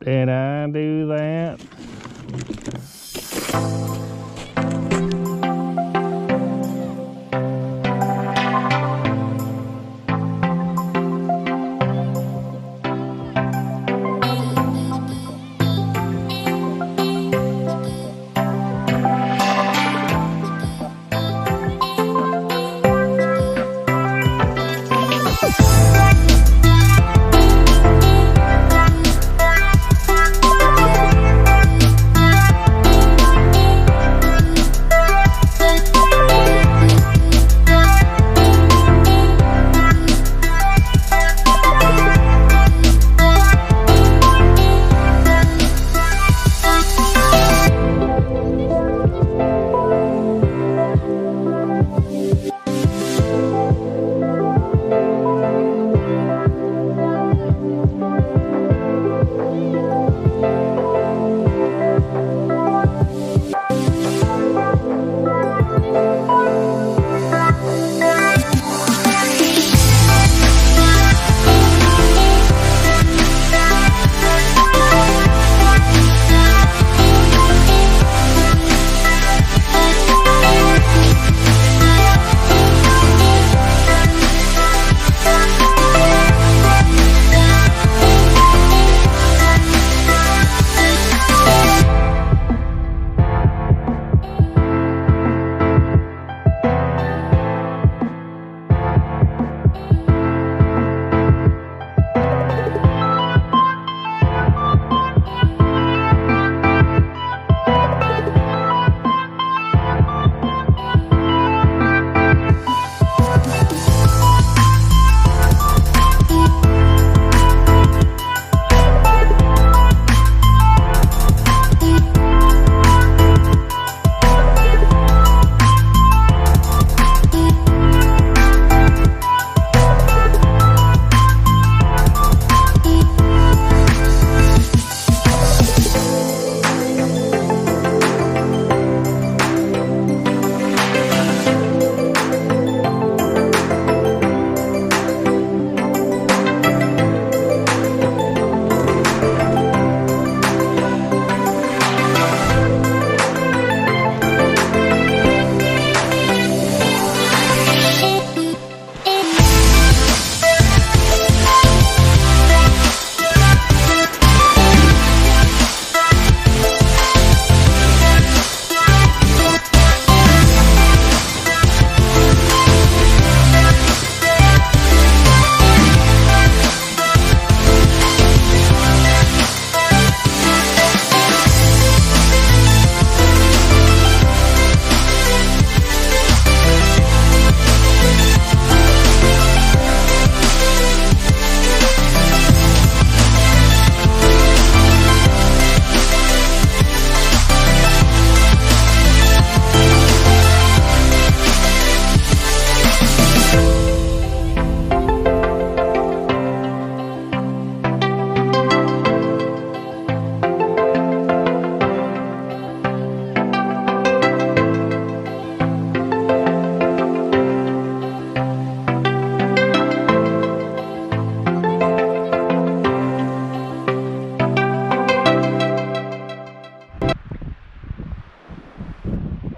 Did I do that?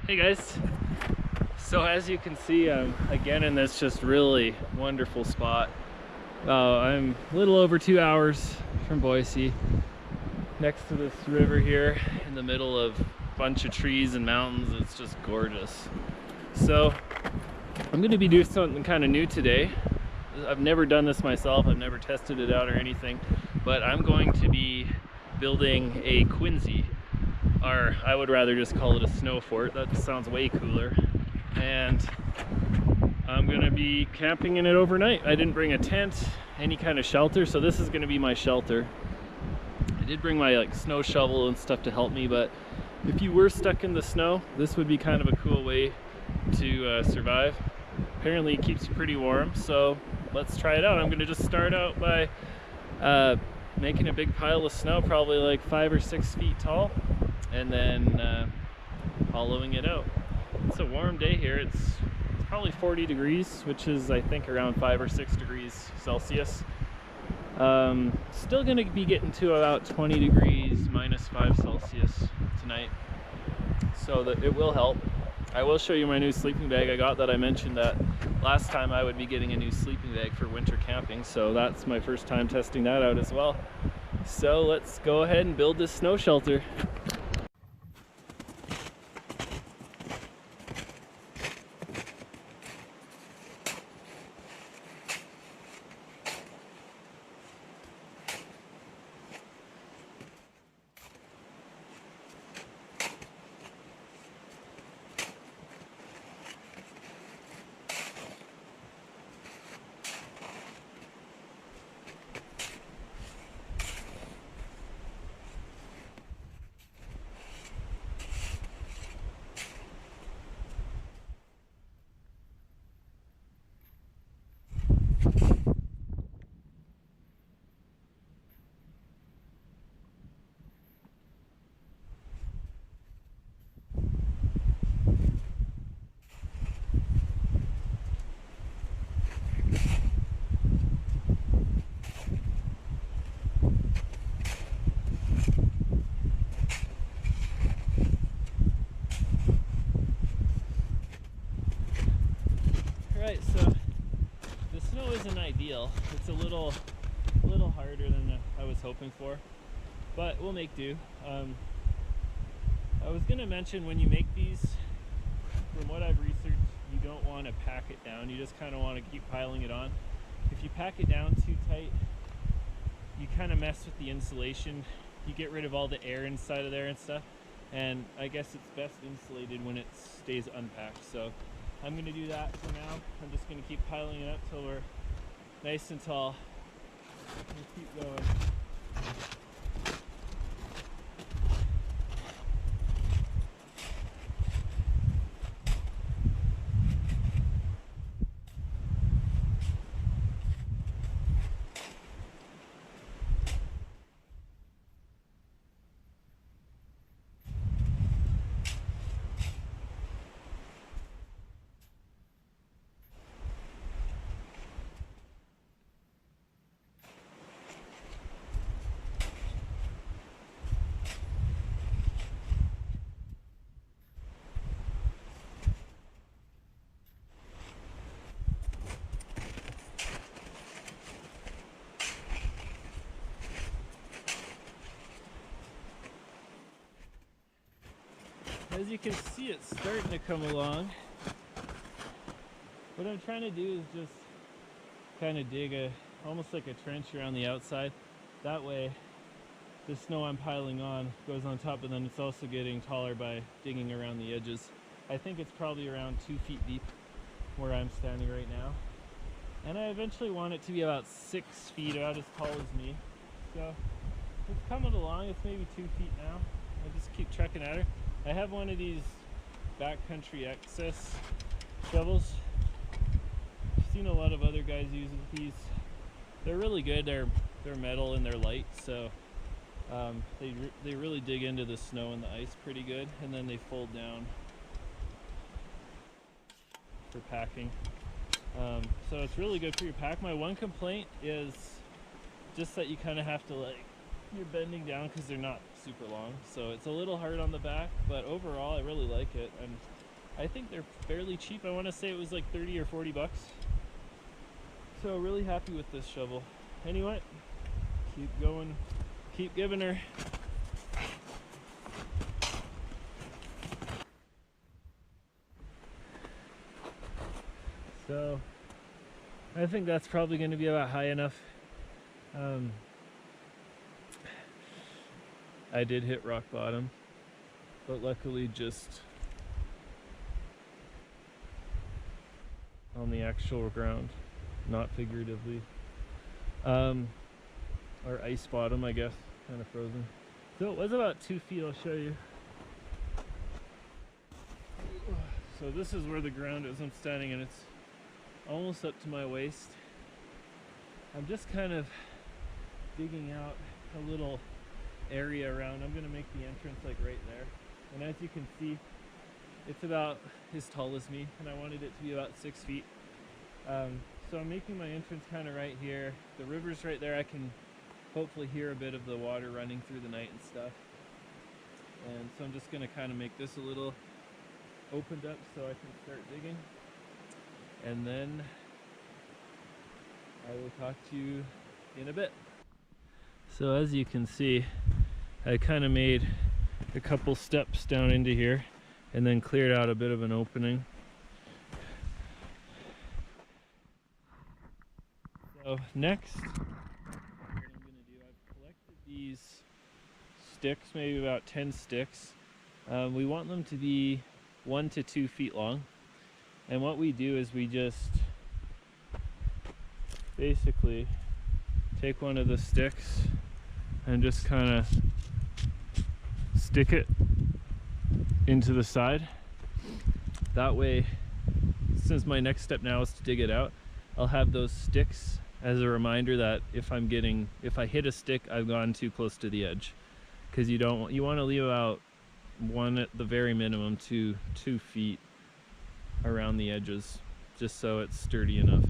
Hey guys, so as you can see, I'm again in this just really wonderful spot. I'm a little over 2 hours from Boise, next to this river here in the middle of a bunch of trees and mountains. It's just gorgeous. So I'm going to be doing something kind of new today. I've never done this myself, I've never tested it out or anything, but I'm going to be building a Quincy. Or I would rather just call it a snow fort. That sounds way cooler. And I'm gonna be camping in it overnight. I didn't bring a tent, any kind of shelter, so this is gonna be my shelter. I did bring my snow shovel and stuff to help me, but if you were stuck in the snow, this would be kind of a cool way to survive. Apparently it keeps you pretty warm, so let's try it out. I'm gonna just start out by making a big pile of snow, probably like 5 or 6 feet tall, and then hollowing it out. It's a warm day here. It's probably 40 degrees, which is I think around 5 or 6 degrees Celsius. Still gonna be getting to about 20 degrees, -5 Celsius tonight, so that it will help. I will show you my new sleeping bag I got that I mentioned that last time I would be getting a new sleeping bag for winter camping, so that's my first time testing that out as well. So let's go ahead and build this snow shelter. Right, so the snow isn't ideal. It's a little harder than I was hoping for, but we'll make do. I was gonna mention, when you make these, from what I've researched, you don't want to pack it down. You just kind of want to keep piling it on. If you pack it down too tight, you kind of mess with the insulation. You get rid of all the air inside of there and stuff, and I guess it's best insulated when it stays unpacked. So I'm going to do that for now. I'm just going to keep piling it up till we're nice and tall. We'll keep going. As you can see, it's starting to come along. What I'm trying to do is just kind of dig almost like a trench around the outside. That way the snow I'm piling on goes on top, and then it's also getting taller by digging around the edges. I think it's probably around 2 feet deep where I'm standing right now. And I eventually want it to be about 6 feet, about as tall as me. So it's coming along. It's maybe 2 feet now. I just keep trekking at her. I have one of these backcountry access shovels. I've seen a lot of other guys using these. They're really good. They're metal and they're light, so they really dig into the snow and the ice pretty good, and then they fold down for packing. So it's really good for your pack. My one complaint is just that you kind of have to, you're bending down because they're not super long, so it's a little hard on the back, but overall I really like it, and I think they're fairly cheap. I want to say it was like 30 or 40 bucks. So really happy with this shovel. Anyway, keep going, keep giving her. So I think that's probably going to be about high enough. I did hit rock bottom, but luckily just on the actual ground, not figuratively. Or ice bottom, I guess, kind of frozen. So it was about 2 feet, I'll show you. So this is where the ground is. I'm standing, and it's almost up to my waist. I'm just kind of digging out a little area around. I'm gonna make the entrance like right there, and as you can see, it's about as tall as me, and I wanted it to be about 6 feet. So I'm making my entrance kind of right here. The river's right there. I can hopefully hear a bit of the water running through the night and stuff. And so I'm just going to kind of make this a little opened up so I can start digging. And then I will talk to you in a bit. So as you can see, I kind of made a couple steps down into here and then cleared out a bit of an opening. So next, what I'm going to do, I've collected these sticks, maybe about 10 sticks. We want them to be 1 to 2 feet long. And what we do is we just basically take one of the sticks and just kind of stick it into the side. That way, since my next step now is to dig it out, I'll have those sticks as a reminder that if I hit a stick, I've gone too close to the edge. Because you want to leave about one at the very minimum to 2 feet around the edges, just so it's sturdy enough.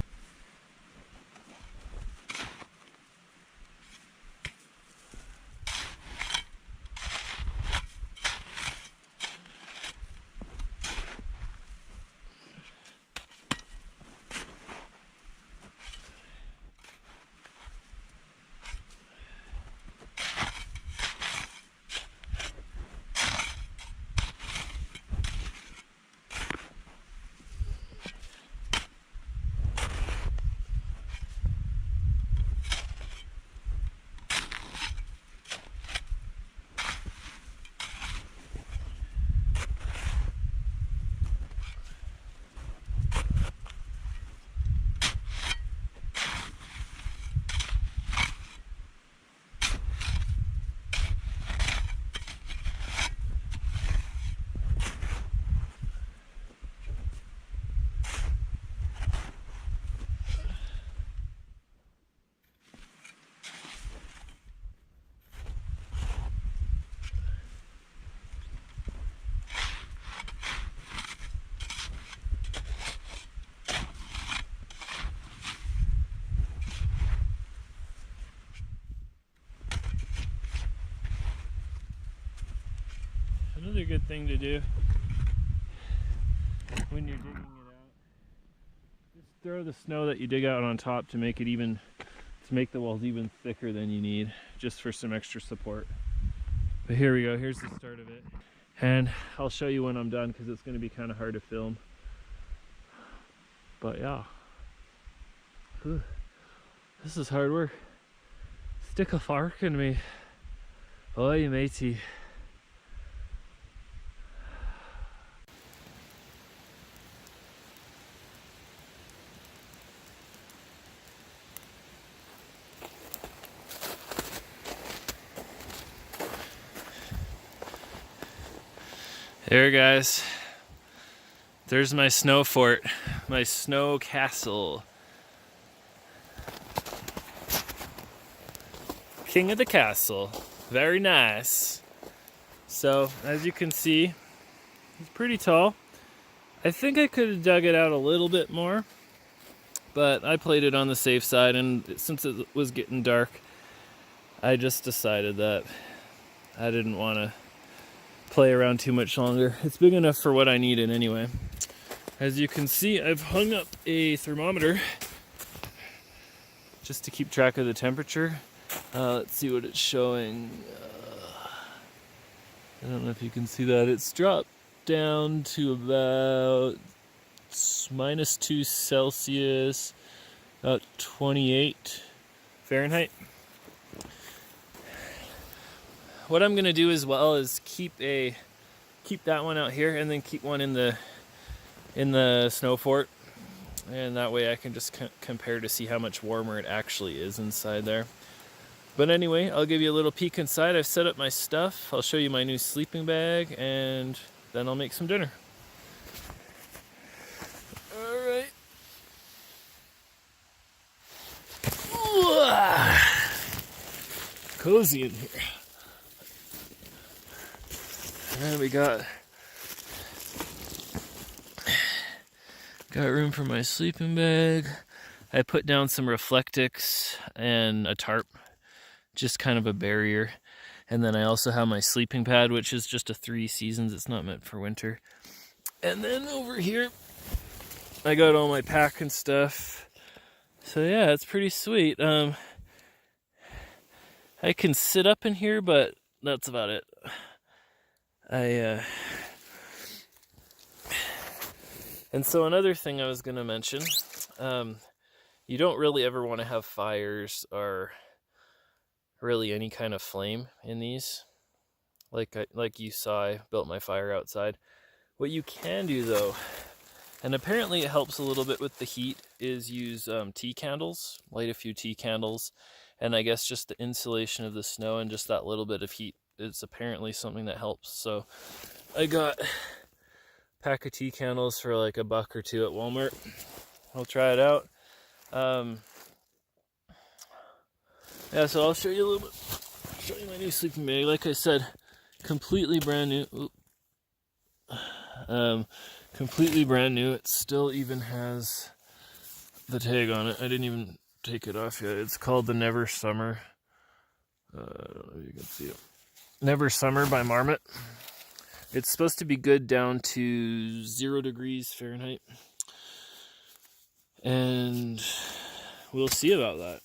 Another good thing to do when you're digging it out, just throw the snow that you dig out on top to make it even, to make the walls even thicker than you need, just for some extra support. But here we go, here's the start of it. And I'll show you when I'm done because it's going to be kind of hard to film. But yeah. Whew. This is hard work. Stick a fork in me. Oi, matey. There, guys, there's my snow fort, my snow castle. King of the castle, very nice. So, as you can see, it's pretty tall. I think I could have dug it out a little bit more, but I played it on the safe side, and since it was getting dark, I just decided that I didn't want to play around too much longer. It's big enough for what I needed anyway. As you can see, I've hung up a thermometer just to keep track of the temperature. Let's see what it's showing. I don't know if you can see that. It's dropped down to about -2 Celsius, about 28 Fahrenheit. What I'm gonna do as well is keep that one out here and then keep one in the snow fort, and that way I can just compare to see how much warmer it actually is inside there. But anyway, I'll give you a little peek inside. I've set up my stuff. I'll show you my new sleeping bag, and then I'll make some dinner. All right. Cozy in here. And we got room for my sleeping bag. I put down some Reflectix and a tarp, just kind of a barrier. And then I also have my sleeping pad, which is just a 3 seasons. It's not meant for winter. And then over here, I got all my pack and stuff. So yeah, it's pretty sweet. I can sit up in here, but that's about it. And so another thing I was gonna mention, you don't really ever want to have fires or really any kind of flame in these. Like you saw, I built my fire outside. What you can do though, and apparently it helps a little bit with the heat, is use tea candles, light a few tea candles, and I guess just the insulation of the snow and just that little bit of heat is apparently something that helps. So I got a pack of tea candles for like $1 or $2 at Walmart. I'll try it out. Yeah, so I'll show you a little bit, show you my new sleeping bag. Like I said, completely brand new. Completely brand new. It still even has the tag on it. I didn't even take it off yet. It's called the Never Summer. I don't know if you can see it. Never Summer by Marmot. It's supposed to be good down to 0 degrees Fahrenheit. And we'll see about that.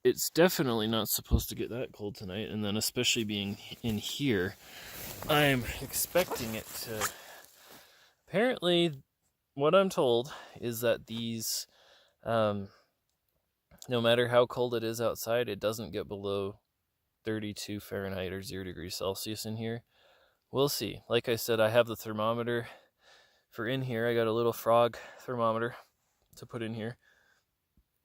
It's definitely not supposed to get that cold tonight, and then especially being in here, I'm expecting it to. Apparently, what I'm told is that these, no matter how cold it is outside, it doesn't get below 32 Fahrenheit or 0 degrees Celsius in here. We'll see. Like I said, I have the thermometer for in here. I got a little frog thermometer to put in here.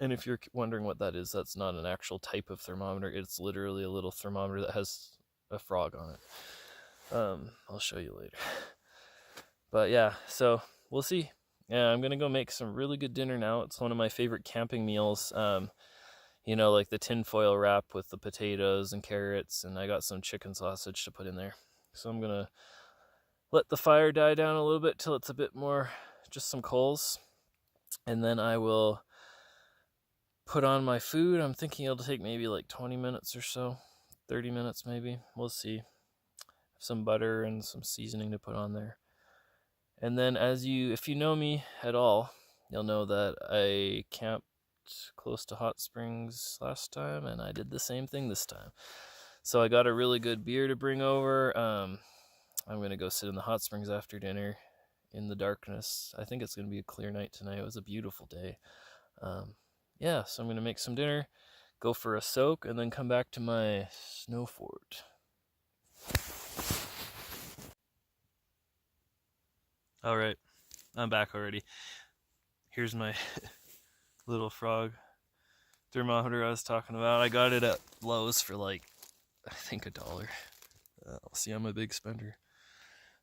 And if you're wondering what that is, that's not an actual type of thermometer. It's literally a little thermometer that has a frog on it. I'll show you later. But yeah, so we'll see. Yeah, I'm going to go make some really good dinner now. It's one of my favorite camping meals. You know, like the tinfoil wrap with the potatoes and carrots. And I got some chicken sausage to put in there. So I'm going to let the fire die down a little bit till it's a bit more, just some coals. And then I will put on my food. I'm thinking it'll take maybe like 20 minutes or so, 30 minutes maybe. We'll see. Some butter and some seasoning to put on there. And then if you know me at all, you'll know that I camped close to hot springs last time, and I did the same thing this time. So I got a really good beer to bring over. I'm going to go sit in the hot springs after dinner in the darkness. I think it's going to be a clear night tonight. It was a beautiful day. Yeah, so I'm going to make some dinner, go for a soak, and then come back to my snow fort. All right, I'm back already. Here's my little frog thermometer I was talking about. I got it at Lowe's for like, I think $1. See, I'm a big spender.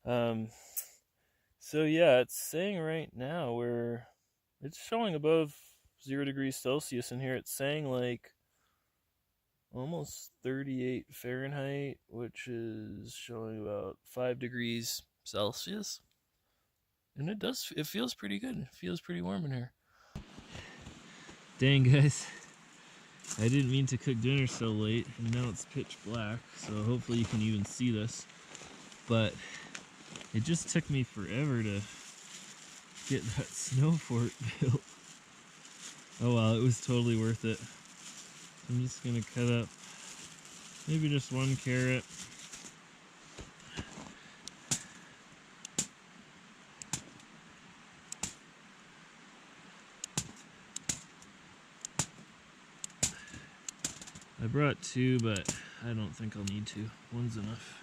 So yeah, it's saying right now it's showing above 0 degrees Celsius in here. It's saying like almost 38 Fahrenheit, which is showing about 5 degrees Celsius. And it feels pretty good. It feels pretty warm in here. Dang, guys. I didn't mean to cook dinner so late, and now it's pitch black, so hopefully you can even see this. But it just took me forever to get that snow fort built. Oh well, it was totally worth it. I'm just gonna cut up maybe just 1 carrot. I brought 2, but I don't think I'll need 2. 1's enough.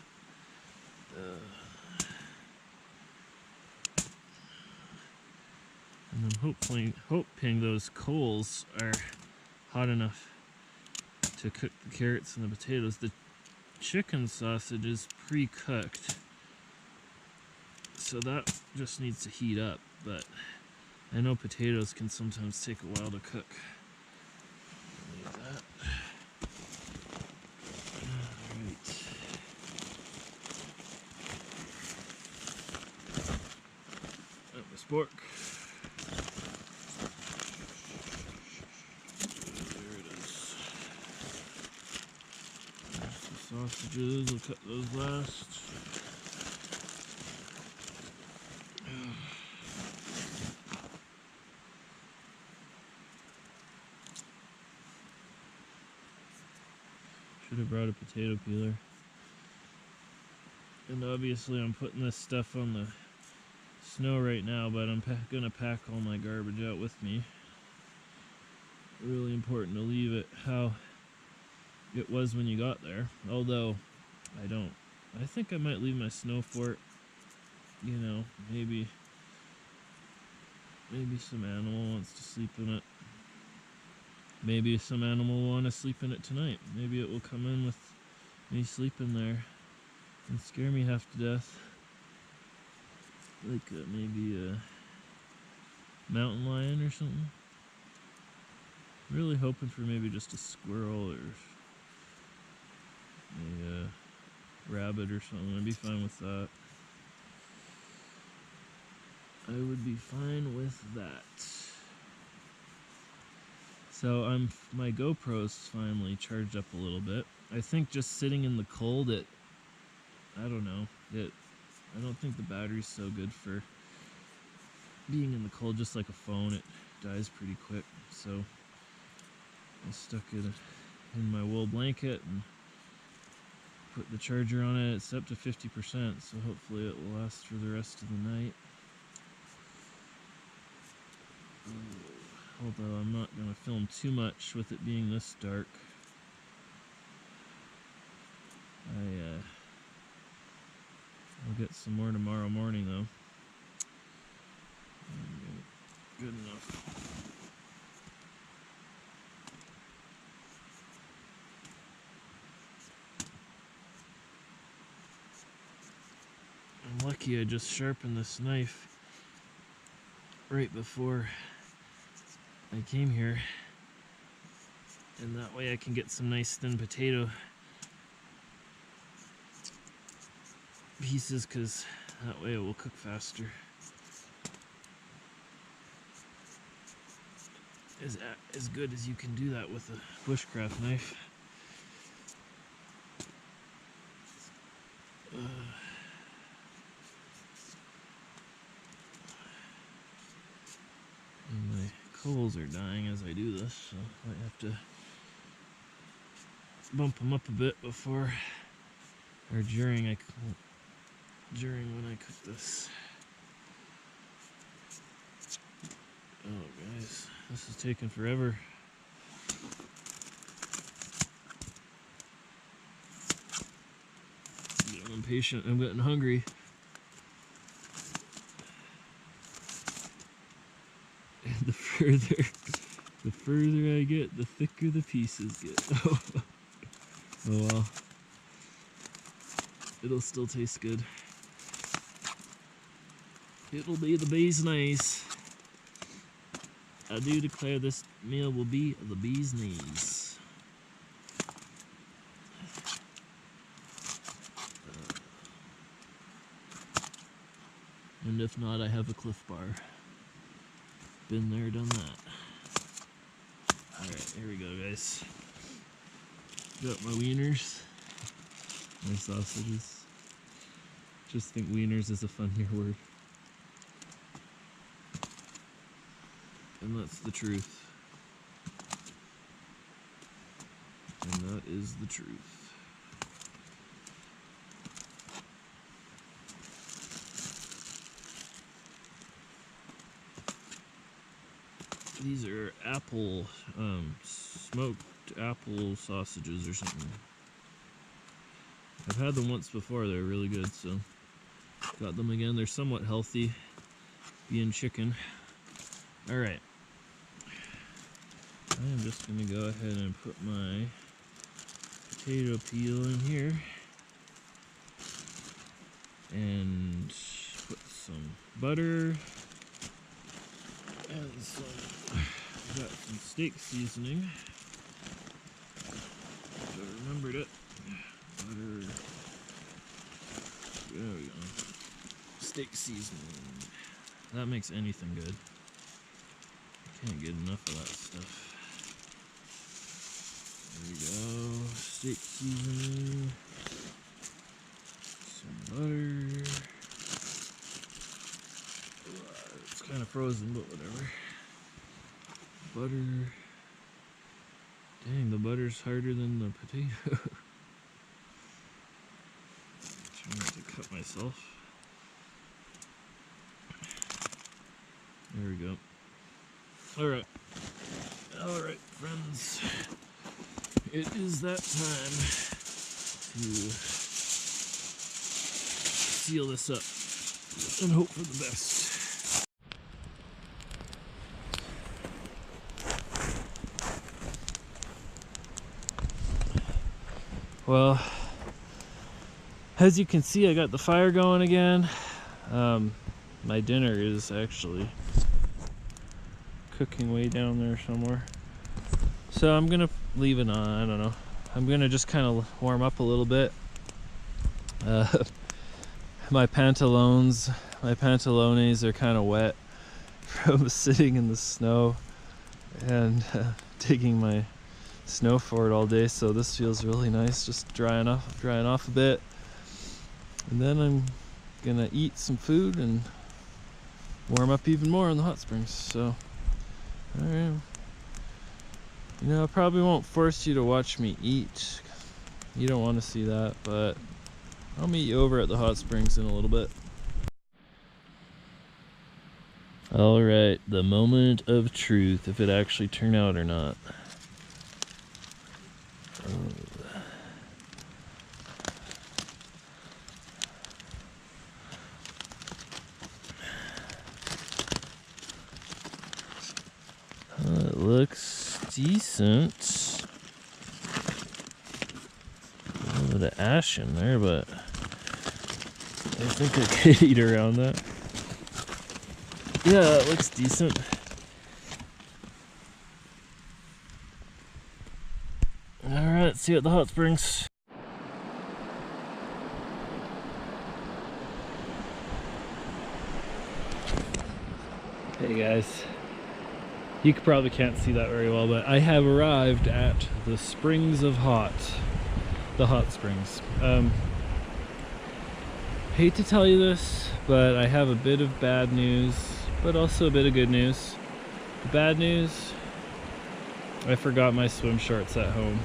And I'm hoping those coals are hot enough to cook the carrots and the potatoes. The chicken sausage is pre-cooked, so that just needs to heat up, but I know potatoes can sometimes take a while to cook. Leave that. Alright. That was pork. sausages, I'll cut those last. Should have brought a potato peeler. And obviously I'm putting this stuff on the snow right now, but I'm gonna pack all my garbage out with me. Really important to leave it how it was when you got there. Although, I think I might leave my snow fort, you know, maybe some animal wants to sleep in it. Maybe some animal will want to sleep in it tonight. Maybe it will come in with me sleeping there and scare me half to death. Like maybe a mountain lion or something. Really hoping for maybe just a squirrel or a rabbit or something. I'd be fine with that. I would be fine with that. So my GoPro's finally charged up a little bit. I think just sitting in the cold, I don't know, I don't think the battery's so good for being in the cold. Just like a phone, it dies pretty quick. So I stuck it in my wool blanket and put the charger on it. It's up to 50%, so hopefully it will last for the rest of the night. Although I'm not going to film too much with it being this dark. I'll get some more tomorrow morning though. Good enough. I'm lucky I just sharpened this knife right before I came here, and that way I can get some nice thin potato pieces, because that way it will cook faster. As good as you can do that with a bushcraft knife. And my coals are dying as I do this, so I might have to bump them up a bit before or during when I cook this. Oh guys, this is taking forever. I'm getting impatient, I'm getting hungry. And the further I get, the thicker the pieces get. Oh well. It'll still taste good. It'll be the bee's knees. I do declare this meal will be the bee's knees. And if not, I have a Cliff Bar. Been there, done that. Alright, here we go, guys. Got my wieners. My sausages. Just think wieners is a funnier word. And that's the truth. And that is the truth. These are apple, smoked apple sausages or something. I've had them once before, they're really good, so got them again. They're somewhat healthy, being chicken. Alright. I am just going to go ahead and put my potato peel in here. And put some butter. And got some steak seasoning. I remembered it. Butter. There we go. Steak seasoning. That makes anything good. Can't get enough of that stuff. There we go. steak seasoning, some butter. It's kind of frozen, but whatever. Butter. Dang, the butter's harder than the potato. Trying not to cut myself. There we go. Alright. Alright, friends. It is that time to seal this up and hope for the best. Well, as you can see, I got the fire going again. My dinner is actually cooking way down there somewhere. So I'm gonna leave it on, I don't know. I'm gonna just kind of warm up a little bit. My pantalones are kind of wet from sitting in the snow and digging my snow fort all day, so this feels really nice, just drying off a bit. And then I'm gonna eat some food and warm up even more in the hot springs. So, alright. You know, I probably won't force you to watch me eat. You don't want to see that, but I'll meet you over at the hot springs in a little bit. Alright, the moment of truth, if it actually turned out or not. It looks decent. A little bit of ash in there, but I think I could eat around that. Yeah, it looks decent. Alright, see you at the hot springs. Hey guys. You probably can't see that very well, but I have arrived at the Springs of Hot. The hot springs. Hate to tell you this, but I have a bit of bad news, but also a bit of good news. The bad news, I forgot my swim shorts at home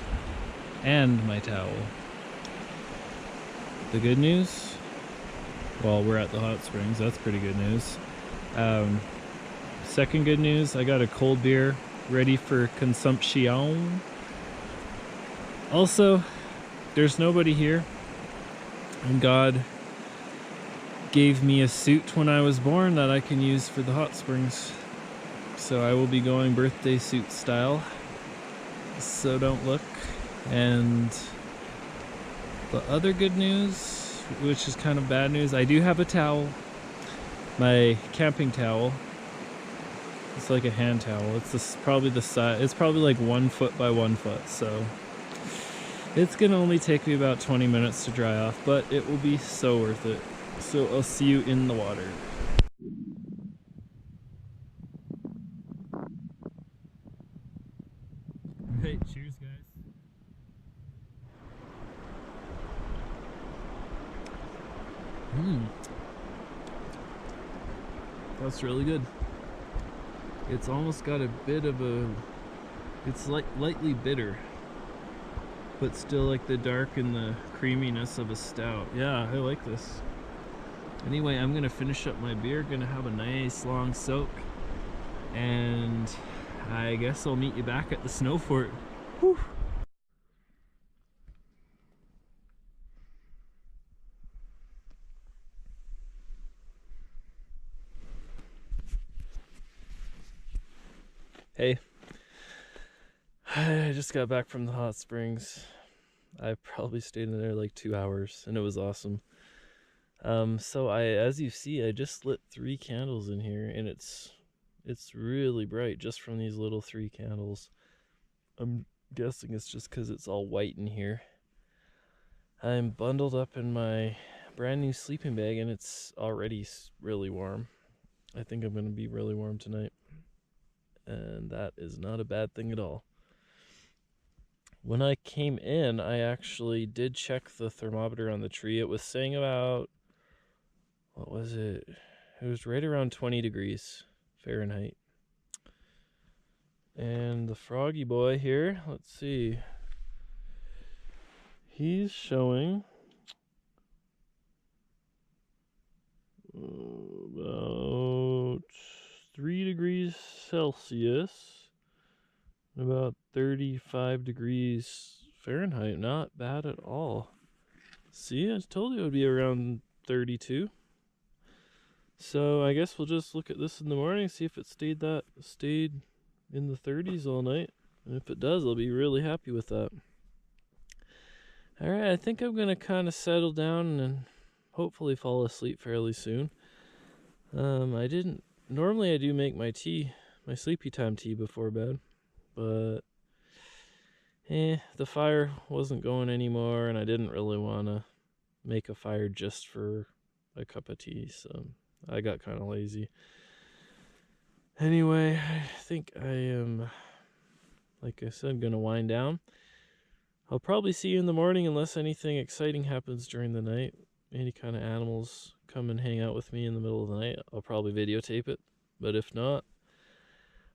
and my towel. The good news, well, we're at the hot springs, that's pretty good news. Second good news, I got a cold beer ready for consumption. Also, there's nobody here, and God gave me a suit when I was born that I can use for the hot springs. So I will be going birthday suit style, so don't look. And the other good news, which is kind of bad news, I do have a towel, my camping towel. It's like a hand towel. It's probably the size. It's probably like 1 foot by 1 foot. So it's gonna only take me about 20 minutes to dry off, but it will be so worth it. So I'll see you in the water. Hey, cheers, guys. That's really good. It's almost got a bit of a, it's like lightly bitter, but still like the dark and the creaminess of a stout. Yeah, I like this. Anyway, I'm gonna finish up my beer, gonna have a nice long soak, and I guess I'll meet you back at the snow fort. Whew. Hey, I just got back from the hot springs. I probably stayed in there like 2 hours, and it was awesome. So as you see, I just lit 3 candles in here, and it's really bright just from these little 3 candles. I'm guessing it's just because it's all white in here. I'm bundled up in my brand new sleeping bag, and it's already really warm. I think I'm going to be really warm tonight, and that is not a bad thing at all. when I came in, I actually did check the thermometer on the tree. It was saying about, what was it? It was right around 20 degrees Fahrenheit. And the froggy boy here, let's see. He's showing about 3 degrees Celsius, about 35 degrees Fahrenheit. Not bad at all. See, I told you it would be around 32. So I guess we'll just look at this in the morning, see if it stayed in the 30s all night. And if it does, I'll be really happy with that. Alright, I think I'm going to kind of settle down and hopefully fall asleep fairly soon. Normally I do make my sleepy time tea before bed, but the fire wasn't going anymore, and I didn't really want to make a fire just for a cup of tea, so I got kind of lazy. Anyway, I think I am, like I said, going to wind down. I'll probably see you in the morning unless anything exciting happens during the night. Any kind of animals come and hang out with me in the middle of the night, I'll probably videotape it. But if not,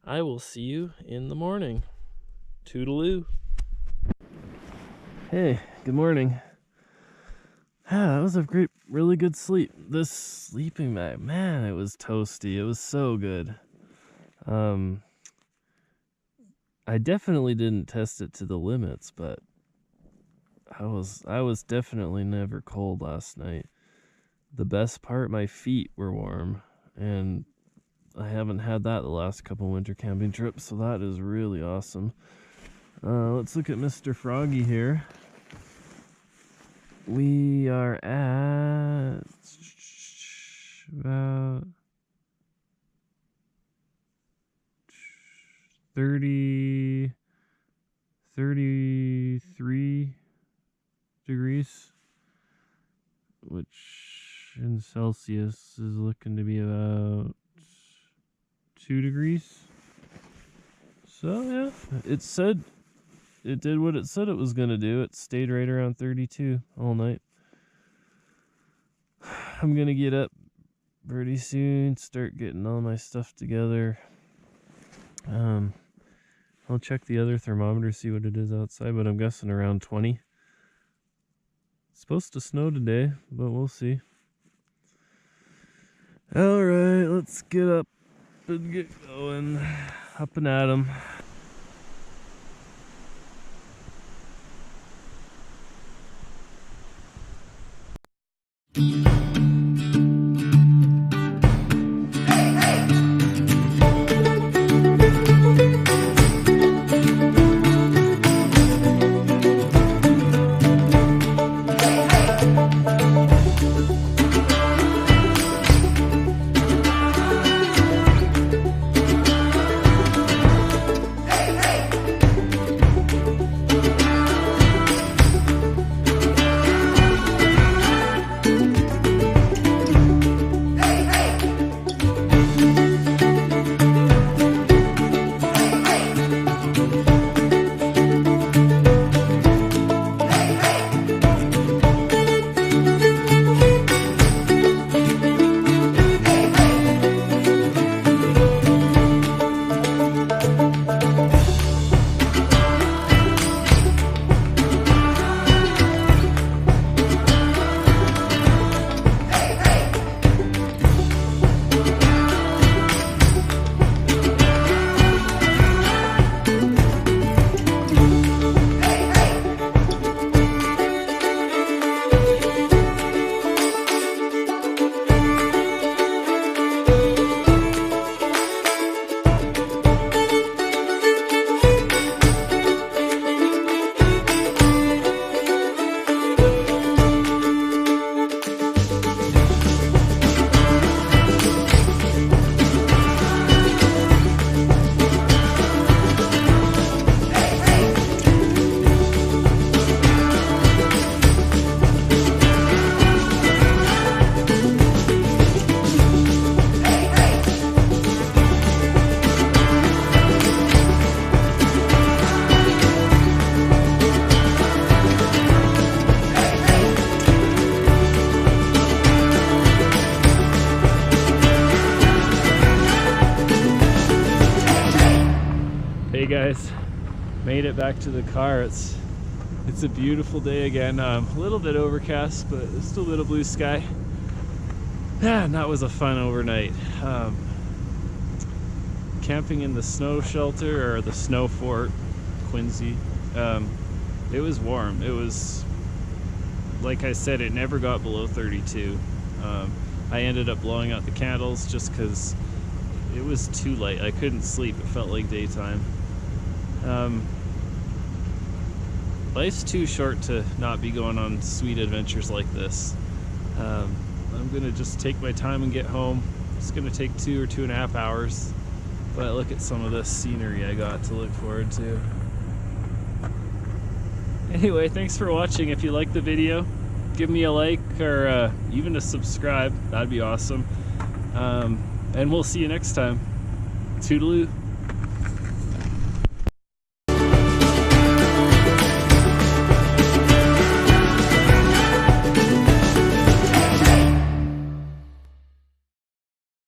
I will see you in the morning. Toodaloo. Hey, good morning. That was a really good sleep. This sleeping bag, man, it was toasty. It was so good. I definitely didn't test it to the limits, but I was definitely never cold last night. The best part, my feet were warm, and I haven't had that the last couple winter camping trips, so that is really awesome. Let's look at Mr. Froggy here. We are at about 33 degrees, which in Celsius is looking to be about 2 degrees. So yeah, it did what it said it was going to do. It stayed right around 32 all night. I'm going to get up pretty soon, start getting all my stuff together. I'll check the other thermometer, see what it is outside, but I'm guessing around 20. It's supposed to snow today, but we'll see. Alright, let's get up and get going. Up and at 'em. made it back to the car. It's a beautiful day again. A little bit overcast, but still a bit of blue sky. Yeah, and that was a fun overnight. Camping in the snow shelter, or the snow fort, Quincy. It was warm. It was, like I said, it never got below 32. I ended up blowing out the candles just because it was too light. I couldn't sleep. It felt like daytime. Life's too short to not be going on sweet adventures like this. I'm gonna just take my time and get home. It's gonna take 2 or 2.5 hours, but look at some of the scenery I got to look forward to. Anyway, thanks for watching. If you liked the video, give me a like, or even a subscribe. That'd be awesome. And we'll see you next time. Toodaloo.